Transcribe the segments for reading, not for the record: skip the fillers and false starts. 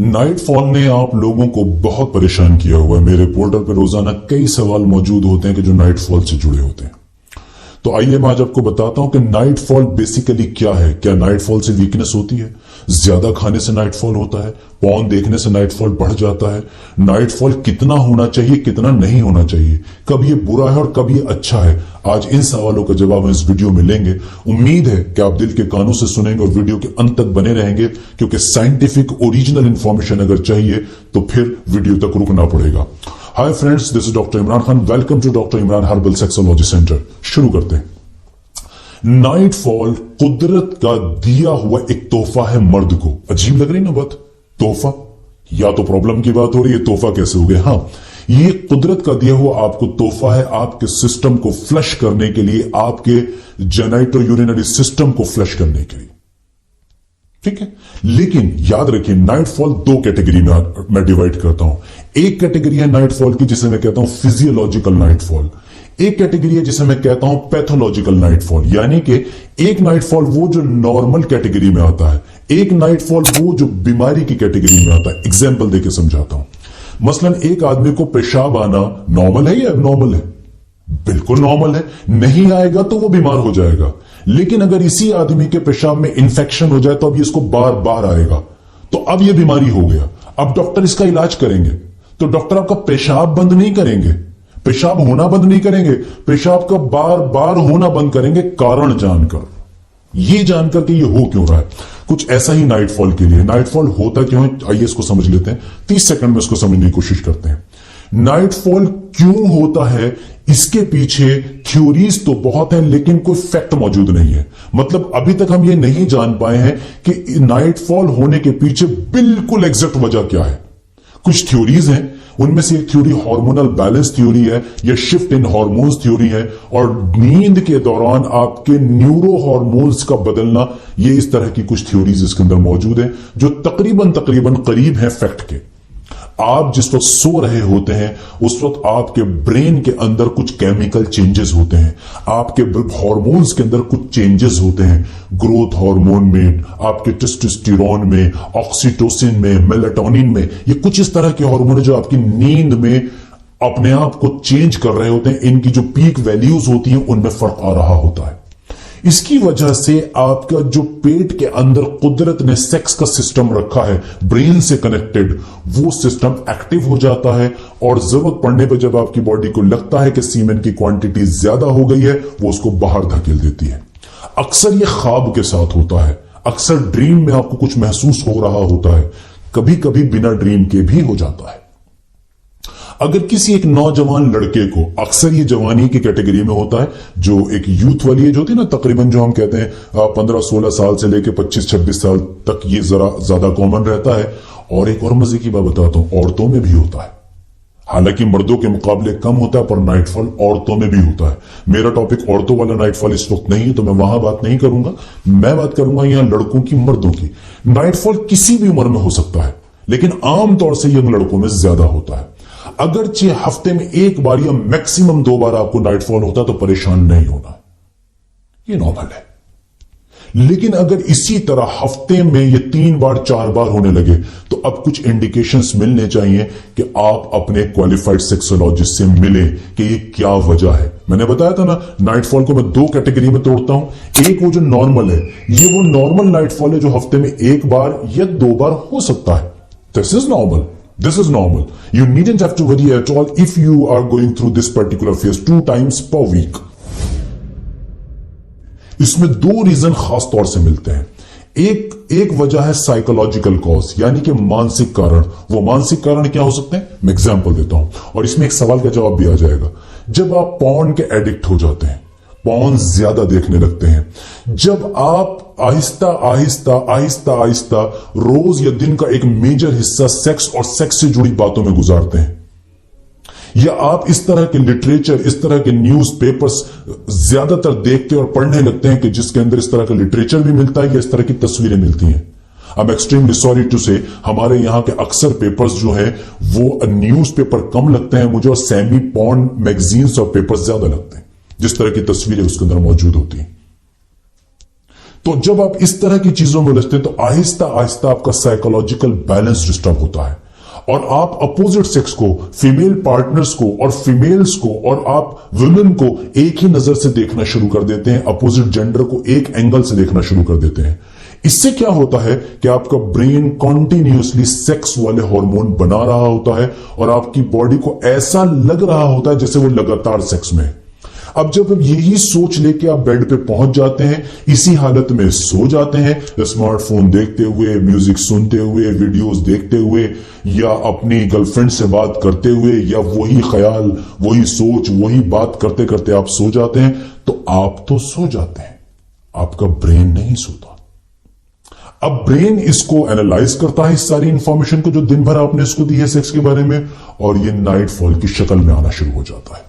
Nightfall ने आप लोगों को बहुत परेशान किया हुआ है। मेरे पोर्टल पर रोजाना कई सवाल मौजूद होते हैं कि जो नाइटफॉल से जुड़े होते हैं। तो आइए मैं आज आपको बताता हूं कि नाइटफॉल बेसिकली क्या है। क्या नाइटफॉल से वीकनेस होती है? ज्यादा खाने से नाइटफॉल होता है? पॉर्न देखने से नाइटफॉल बढ़ जाता है? नाइटफॉल कितना होना चाहिए, कितना नहीं होना चाहिए? कब ये बुरा है और कब ये अच्छा है? आज इन सवालों का जवाब हम इस वीडियो में लेंगे। उम्मीद है कि आप दिल के कानों से सुनेंगे और वीडियो के अंत तक बने रहेंगे, क्योंकि साइंटिफिक ओरिजिनल इंफॉर्मेशन अगर चाहिए तो फिर वीडियो तक रुकना पड़ेगा। Hi friends, this is doctor Imran Khan. Welcome to doctor Imran herbal sexology centre. शुरू करते हैं। नाइटफॉल कुदरत का दिया हुआ एक तोहफा है मर्द को। अजीब लग रही ना बात? तोहफा, या तो प्रॉब्लम की बात हो रही है, तोहफा कैसे हो गया? हाँ, ये कुदरत का दिया हुआ आपको तोहफा है, आपके सिस्टम को फ्लश करने के लिए, आपके जेनाइटो यूरिनरी सिस्टम को फ्लश करने के लिए। ठीक है, लेकिन याद रखिए नाइटफॉल दो कैटेगरी में मैं डिवाइड करता हूं। एक कैटेगरी है नाइटफॉल की जिसे मैं कहता हूं फिजियोलॉजिकल नाइटफॉल। एक कैटेगरी है जिसे मैं कहता हूं पैथोलॉजिकल नाइटफॉल। यानी कि एक नाइटफॉल वो जो नॉर्मल कैटेगरी में आता है, एक नाइटफॉल वो जो बीमारी की कैटेगरी में आता है। एग्जाम्पल देके समझाता हूं। मसलन एक आदमी को पेशाब आना नॉर्मल है या एबनॉर्मल है? बिल्कुल नॉर्मल है। नहीं आएगा तो वो बीमार हो जाएगा। लेकिन अगर इसी आदमी के पेशाब में इंफेक्शन हो जाए तो अब ये इसको बार बार आएगा, तो अब ये बीमारी हो गया। अब डॉक्टर इसका इलाज करेंगे तो डॉक्टर आपका पेशाब बंद नहीं करेंगे, पेशाब होना बंद नहीं करेंगे, पेशाब का बार बार होना बंद करेंगे, कारण जानकर, ये जानकर कि ये हो क्यों रहा है। कुछ ऐसा ही नाइटफॉल के लिए। नाइटफॉल होता क्यों है, आइए इसको समझ लेते हैं। 30 सेकंड में इसको समझने की कोशिश करते हैं। नाइटफॉल क्यों होता है, इसके पीछे थ्योरीज तो बहुत हैं, लेकिन कोई फैक्ट मौजूद नहीं है। मतलब अभी तक हम ये नहीं जान पाए हैं कि नाइटफॉल होने के पीछे बिल्कुल एग्जैक्ट वजह क्या है। कुछ थ्योरीज हैं, उनमें से एक थ्योरी हार्मोनल बैलेंस थ्योरी है, या शिफ्ट इन हार्मोन्स थ्योरी है, और नींद के दौरान आपके न्यूरो हार्मोन्स का बदलना, ये इस तरह की कुछ थ्योरीज इसके अंदर मौजूद है जो तकरीबन करीब है फैक्ट के। आप जिस वक्त सो रहे होते हैं उस वक्त आपके ब्रेन के अंदर कुछ केमिकल चेंजेस होते हैं, आपके हार्मोन्स के अंदर कुछ चेंजेस होते हैं। ग्रोथ हार्मोन में, आपके टेस्टोस्टेरोन में, ऑक्सीटोसिन में, मेलाटोनिन में, ये कुछ इस तरह के हार्मोन है जो आपकी नींद में अपने आप को चेंज कर रहे होते हैं। इनकी जो पीक वैल्यूज होती हैं उनमें फर्क आ रहा होता है। इसकी वजह से आपका जो पेट के अंदर कुदरत ने सेक्स का सिस्टम रखा है ब्रेन से कनेक्टेड, वो सिस्टम एक्टिव हो जाता है, और जरूरत पड़ने पर जब आपकी बॉडी को लगता है कि सीमेन की क्वांटिटी ज्यादा हो गई है, वो उसको बाहर धकेल देती है। अक्सर ये ख्वाब के साथ होता है, अक्सर ड्रीम में आपको कुछ महसूस हो रहा होता है, कभी कभी बिना ड्रीम के भी हो जाता है। अगर किसी एक नौजवान लड़के को, अक्सर ये जवानी की कैटेगरी में होता है, जो एक यूथ वाली एज होती है ना, तकरीबन जो हम कहते हैं 15-16 साल से लेकर 25-26 साल तक, ये जरा ज्यादा कॉमन रहता है। और एक और मजे की बात बताता हूं, औरतों में भी होता है। हालांकि मर्दों के मुकाबले कम होता है, पर नाइटफॉल औरतों में भी होता है। मेरा टॉपिक औरतों वाला नाइटफॉल इस वक्त नहीं है, तो मैं वहां बात नहीं करूंगा। मैं बात करूंगा यहां लड़कों की, मर्दों की। नाइटफॉल किसी भी उम्र में हो सकता है, लेकिन आमतौर से यंग लड़कों में ज्यादा होता है। अगरचे हफ्ते में एक बार या मैक्सिमम 2 बार आपको नाइटफॉल होता है तो परेशान नहीं होना, ये नॉर्मल है। लेकिन अगर इसी तरह हफ्ते में ये 3 बार 4 बार होने लगे तो अब कुछ इंडिकेशंस मिलने चाहिए कि आप अपने क्वालिफाइड सेक्सोलॉजिस्ट से मिलें कि ये क्या वजह है। मैंने बताया था ना, नाइटफॉल को मैं 2 कैटेगरी में तोड़ता हूं। एक वो जो नॉर्मल है, ये वो नॉर्मल नाइटफॉल है जो हफ्ते में 1 बार या 2 बार हो सकता है। This is normal. This is normal. You needn't have to worry at all if you are going through this particular phase 2 times per week. इसमें 2 रीजन खास तौर से मिलते हैं। एक वजह है साइकोलॉजिकल कॉज, यानी कि मानसिक कारण। वो मानसिक कारण क्या हो सकते हैं, मैं एग्जांपल देता हूं, और इसमें एक सवाल का जवाब भी आ जाएगा। जब आप पॉर्न के एडिक्ट हो जाते हैं, पॉर्न ज्यादा देखने लगते हैं, जब आप आहिस्ता आहिस्ता रोज या दिन का एक मेजर हिस्सा सेक्स और सेक्स से जुड़ी बातों में गुजारते हैं, या आप इस तरह के लिटरेचर, इस तरह के न्यूज़पेपर्स ज्यादातर देखते और पढ़ने लगते हैं कि जिसके अंदर इस तरह का लिटरेचर भी मिलता है या इस तरह की तस्वीरें मिलती हैं। I am extremely sorry to say, हमारे यहां के अक्सर पेपर्स जो है वो न्यूज़पेपर कम लगते हैं मुझे, और सेमी पॉर्न मैगजीन्स और पेपर्स ज्यादा लगते हैं, जिस तरह की तस्वीरें उसके अंदर मौजूद होती हैं। तो जब आप इस तरह की चीजों में उलझते हैं तो आहिस्ता आहिस्ता आपका साइकोलॉजिकल बैलेंस डिस्टर्ब होता है और आप अपोजिट सेक्स को, फीमेल पार्टनर्स को और फीमेल्स को और आप वुमेन को एक ही नजर से देखना शुरू कर देते हैं, अपोजिट जेंडर को एक एंगल से देखना शुरू कर देते हैं। इससे क्या होता है कि आपका ब्रेन कॉन्टिन्यूसली सेक्स वाले हार्मोन बना रहा होता है और आपकी बॉडी को ऐसा लग रहा होता है जैसे वो लगातार सेक्स में है। अब जब आप यही सोच लेके आप बेड पे पहुंच जाते हैं, इसी हालत में सो जाते हैं, स्मार्टफोन देखते हुए, म्यूजिक सुनते हुए, वीडियोस देखते हुए या अपनी गर्लफ्रेंड से बात करते हुए या वही ख्याल, वही सोच, वही बात करते करते आप सो जाते हैं, तो आप तो सो जाते हैं, आपका ब्रेन नहीं सोता। अब ब्रेन इसको एनालाइज करता है, इस सारी इंफॉर्मेशन को जो दिन भर आपने इसको दी है सेक्स के बारे में, और ये नाइटफॉल की शक्ल में आना शुरू हो जाता है,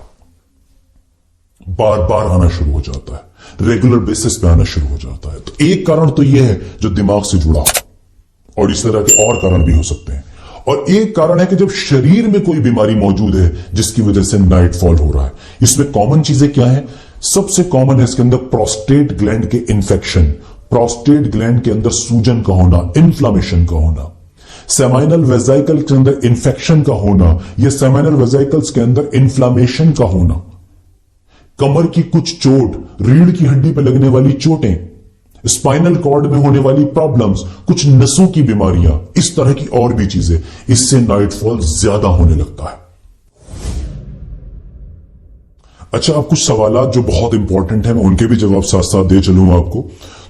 बार बार आना शुरू हो जाता है, रेगुलर बेसिस पे आना शुरू हो जाता है। तो एक कारण तो यह है जो दिमाग से जुड़ा हो, और इस तरह के और कारण भी हो सकते हैं। और एक कारण है कि जब शरीर में कोई बीमारी मौजूद है जिसकी वजह से नाइटफॉल हो रहा है। इसमें कॉमन चीजें क्या है? सबसे कॉमन है इसके अंदर प्रोस्टेट ग्लैंड के इन्फेक्शन, प्रोस्टेट ग्लैंड के अंदर सूजन का होना, इन्फ्लामेशन का होना, सेमाइनल वेजाइकल के अंदर इन्फेक्शन का होना या सेमाइनल वेजाइकल्स के अंदर इन्फ्लामेशन का होना, कमर की कुछ चोट, रीढ़ की हड्डी पर लगने वाली चोटें, स्पाइनल कॉर्ड में होने वाली प्रॉब्लम्स, कुछ नसों की बीमारियां, इस तरह की और भी चीजें, इससे नाइटफॉल ज्यादा होने लगता है। अच्छा, अब कुछ सवालात जो बहुत इंपॉर्टेंट है मैं उनके भी जवाब साथ साथ दे चलूंगा आपको,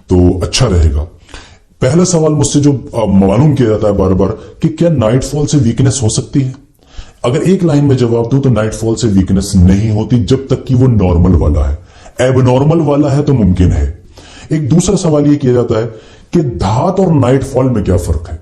तो अच्छा रहेगा। पहला सवाल मुझसे जो मालूम किया जाता है बार बार कि क्या नाइटफॉल से वीकनेस हो सकती है? अगर एक लाइन में जवाब दूं तो नाइटफॉल से वीकनेस नहीं होती जब तक कि वो नॉर्मल वाला है। एबनॉर्मल वाला है तो मुमकिन है। एक दूसरा सवाल यह किया जाता है कि धात और नाइटफॉल में क्या फर्क है।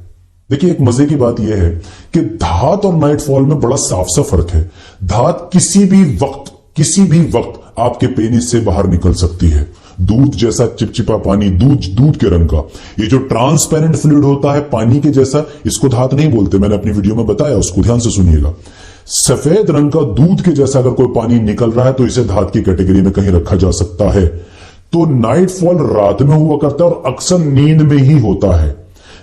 देखिए, एक मजे की बात यह है कि धात और नाइटफॉल में बड़ा साफ सा फर्क है। धात किसी भी वक्त आपके पेनिस से बाहर निकल सकती है। दूध जैसा चिपचिपा पानी, दूध के रंग का, ये जो ट्रांसपेरेंट फ्लूइड होता है पानी के जैसा, इसको धात नहीं बोलते, मैंने अपनी वीडियो में बताया, उसको ध्यान से सुनिएगा। सफेद रंग का दूध के जैसा अगर कोई पानी निकल रहा है तो इसे धात की कैटेगरी में कहीं रखा जा सकता है। तो नाइटफॉल रात में हुआ करता है और अक्सर नींद में ही होता है।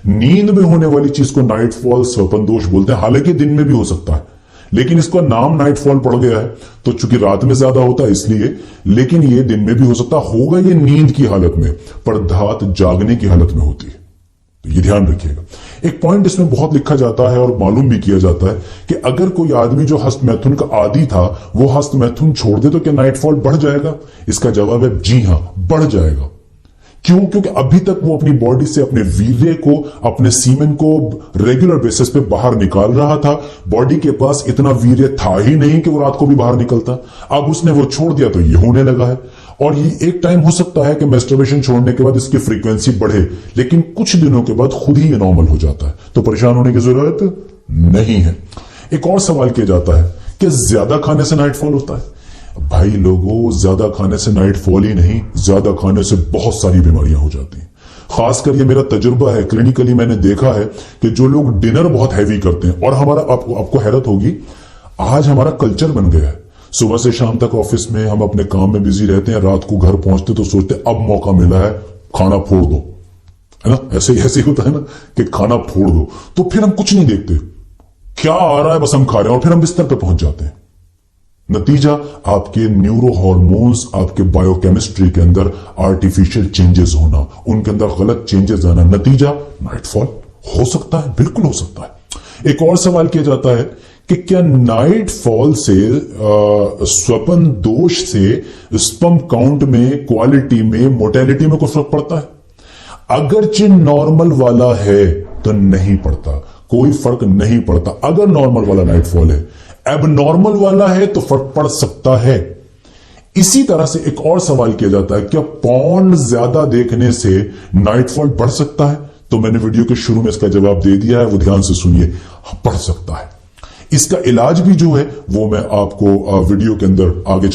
नींद में होने वाली चीज को नाइटफॉल स्वप्न दोष बोलते हैं। हालांकि दिन में भी हो सकता है, लेकिन इसका नाम नाइटफॉल पड़ गया है तो चूंकि रात में ज्यादा होता है इसलिए, लेकिन ये दिन में भी हो सकता होगा, ये नींद की हालत में, पर धात जागने की हालत में होती है। तो ये ध्यान रखिएगा। एक पॉइंट इसमें बहुत लिखा जाता है और मालूम भी किया जाता है कि अगर कोई आदमी जो हस्तमैथुन का आदी था वो हस्तमैथुन छोड़ दे तो क्या नाइटफॉल बढ़ जाएगा? इसका जवाब है जी हां, बढ़ जाएगा। क्यों? क्योंकि अभी तक वो अपनी बॉडी से अपने वीर्य को, अपने सीमेन को रेगुलर बेसिस पे बाहर निकाल रहा था। बॉडी के पास इतना वीर्य था ही नहीं कि वो रात को भी बाहर निकलता। अब उसने वो छोड़ दिया तो ये होने लगा है। और ये एक टाइम हो सकता है कि मैस्टरबेशन छोड़ने के बाद इसकी फ्रीक्वेंसी बढ़े, लेकिन कुछ दिनों के बाद खुद ही ये नॉर्मल हो जाता है, तो परेशान होने की जरूरत नहीं है। एक और सवाल किया जाता है कि ज्यादा खाने से नाइटफॉल होता है। भाई लोगों, ज्यादा खाने से नाइटफॉल ही नहीं, ज्यादा खाने से बहुत सारी बीमारियां हो जाती हैं। खासकर ये मेरा तजुर्बा है, क्लिनिकली मैंने देखा है कि जो लोग डिनर बहुत हैवी करते हैं, और हमारा आपको हैरत होगी, आज हमारा कल्चर बन गया है। सुबह से शाम तक ऑफिस में हम अपने काम में बिजी रहते हैं, रात को घर पहुंचते तो सोचते अब मौका मिला है, खाना फोड़ दो, है ना? ऐसे ही होता है ना कि खाना फोड़ दो, तो फिर हम कुछ नहीं देखते, क्या आ रहा है बस हम खा रहे हैं, और फिर हम बिस्तर पे पहुंच जाते हैं। नतीजा, आपके न्यूरो हॉर्मोन्स, आपके बायोकेमिस्ट्री के अंदर आर्टिफिशियल चेंजेस होना, उनके अंदर गलत चेंजेस आना, नतीजा नाइटफॉल हो सकता है, बिल्कुल हो सकता है। एक और सवाल किया जाता है कि क्या नाइटफॉल से, स्वप्न दोष से स्पर्म काउंट में, क्वालिटी में, मोटेलिटी में कोई फर्क पड़ता है? अगरचे नॉर्मल वाला है तो नहीं पड़ता, कोई फर्क नहीं पड़ता अगर नॉर्मल वाला नाइटफॉल है। एबनॉर्मल वाला है तो फर्क पड़ सकता है। इसी तरह से एक और सवाल किया जाता है, क्या पॉर्न ज्यादा देखने से नाइटफॉल बढ़ सकता है? तो मैंने वीडियो के शुरू में इसका जवाब दे दिया है, वो ध्यान से सुनिए। बढ़ सकता है। इसका इलाज भी जो है वो मैं आपको वीडियो के अंदर आगे चल